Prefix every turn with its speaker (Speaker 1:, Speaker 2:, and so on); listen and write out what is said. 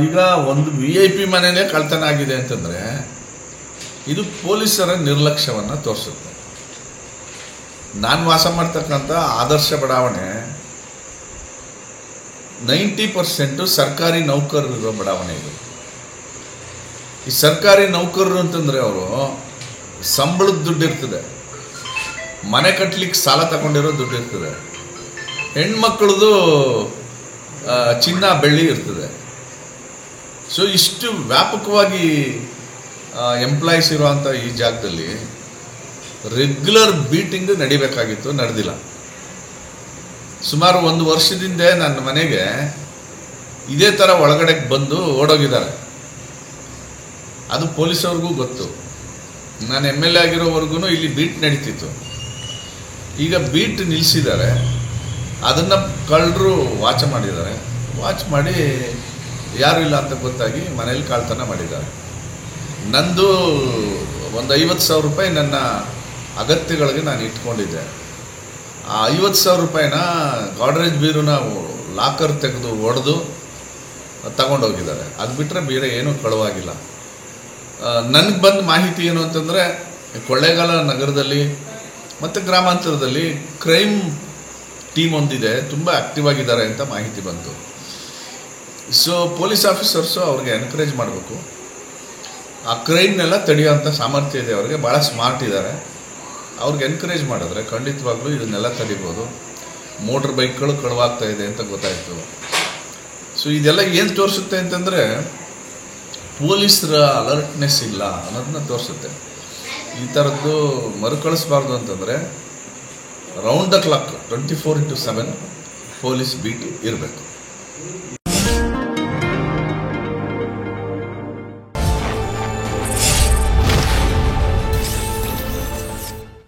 Speaker 1: ಈಗ ಒಂದು VIP ಮನೆಯಲ್ಲೇ ಕಳ್ತನ ಆಗಿದೆ ಅಂತಂದರೆ ಇದು ಪೊಲೀಸರ ನಿರ್ಲಕ್ಷ್ಯವನ್ನು ತೋರಿಸುತ್ತೆ. ನಾನು ವಾಸ ಮಾಡ್ತಕ್ಕಂಥ ಆದರ್ಶ ಬಡಾವಣೆ 90% ಸರ್ಕಾರಿ ನೌಕರರಿರೋ ಬಡಾವಣೆ ಇದು. ಈ ಸರ್ಕಾರಿ ನೌಕರರು ಅಂತಂದರೆ ಅವರು ಸಂಬಳದ ದುಡ್ಡು ಇರ್ತದೆ, ಮನೆ ಕಟ್ಟಲಿಕ್ಕೆ ಸಾಲ ತಗೊಂಡಿರೋ ದುಡ್ಡು ಇರ್ತದೆ, ಹೆಣ್ಮಕ್ಳದು ಚಿನ್ನ ಬೆಳ್ಳಿ ಇರ್ತದೆ. ಸೊ ಇಷ್ಟು ವ್ಯಾಪಕವಾಗಿ ಎಂಪ್ಲಾಯೀಸ್ ಇರುವಂಥ ಈ ಜಾಗದಲ್ಲಿ ರೆಗ್ಯುಲರ್ ಬೀಟಿಂಗ್ ನಡಿಬೇಕಾಗಿತ್ತು, ನಡೆದಿಲ್ಲ. ಸುಮಾರು 1 ವರ್ಷದಿಂದ ನನ್ನ ಮನೆಗೆ ಇದೇ ಥರ ಒಳಗಡೆ ಬಂದು ಓಡೋಗಿದ್ದಾರೆ. ಅದು ಪೊಲೀಸವ್ರಿಗೂ ಗೊತ್ತು. ನಾನು MLA ಆಗಿರೋವರೆಗೂ ಇಲ್ಲಿ ಬೀಟ್ ನಡೀತಿತ್ತು. ಈಗ ಬೀಟ್ ನಿಲ್ಲಿಸಿದ್ದಾರೆ, ಅದನ್ನು ಕಳ್ಳರು ವಾಚ್ ಮಾಡಿದ್ದಾರೆ. ವಾಚ್ ಮಾಡಿ ಯಾರೂ ಇಲ್ಲ ಅಂತ ಗೊತ್ತಾಗಿ ಮನೇಲಿ ಕಳ್ತನ ಮಾಡಿದ್ದಾರೆ. ನಂದು ಒಂದು 50,000 ರೂಪಾಯಿ ನನ್ನ ಅಗತ್ಯಗಳಿಗೆ ನಾನು ಇಟ್ಕೊಂಡಿದ್ದೆ. ಆ 50,000 ರೂಪಾಯಿನ ಗಾಡ್ರೇಜ್ ಬೀರುನ ಲಾಕರ್ ತೆಗೆದು ಒಡೆದು ತಗೊಂಡೋಗಿದ್ದಾರೆ. ಅದು ಬಿಟ್ಟರೆ ಬೇರೆ ಏನೂ ಕಳುವಾಗಿಲ್ಲ. ನನಗೆ ಬಂದ ಮಾಹಿತಿ ಏನು ಅಂತಂದರೆ ಕೊಳ್ಳೇಗಾಲ ನಗರದಲ್ಲಿ ಮತ್ತು ಗ್ರಾಮಾಂತರದಲ್ಲಿ ಕ್ರೈಮ್ ಟೀಮ್ ಒಂದಿದೆ, ತುಂಬ ಆ್ಯಕ್ಟಿವ್ ಆಗಿದ್ದಾರೆ ಅಂತ ಮಾಹಿತಿ ಬಂತು. ಸೊ ಪೊಲೀಸ್ ಆಫೀಸರ್ಸು ಅವ್ರಿಗೆ ಎನ್ಕರೇಜ್ ಮಾಡಬೇಕು. ಆ ಕ್ರೈಮ್ನೆಲ್ಲ ತಡೆಯೋಂಥ ಸಾಮರ್ಥ್ಯ ಇದೆ ಅವ್ರಿಗೆ, ಭಾಳ ಸ್ಮಾರ್ಟ್ ಇದ್ದಾರೆ. ಅವ್ರಿಗೆ ಎನ್ಕರೇಜ್ ಮಾಡಿದ್ರೆ ಖಂಡಿತವಾಗ್ಲೂ ಇದನ್ನೆಲ್ಲ ತಡಿಬೋದು. ಮೋಟ್ರ್ ಬೈಕ್ಗಳು ಕಳುವಾಗ್ತಾ ಇದೆ ಅಂತ ಗೊತ್ತಾಯಿತು. ಸೊ ಇದೆಲ್ಲ ಏನು ತೋರಿಸುತ್ತೆ ಅಂತಂದರೆ ಪೊಲೀಸರ ಅಲರ್ಟ್ನೆಸ್ ಇಲ್ಲ ಅನ್ನೋದನ್ನ ತೋರಿಸುತ್ತೆ. ಈ ಥರದ್ದು ಮರುಕಳಿಸ್ಬಾರ್ದು ಅಂತಂದರೆ round the clock 24/7 police beet ಇರಬೇಕು.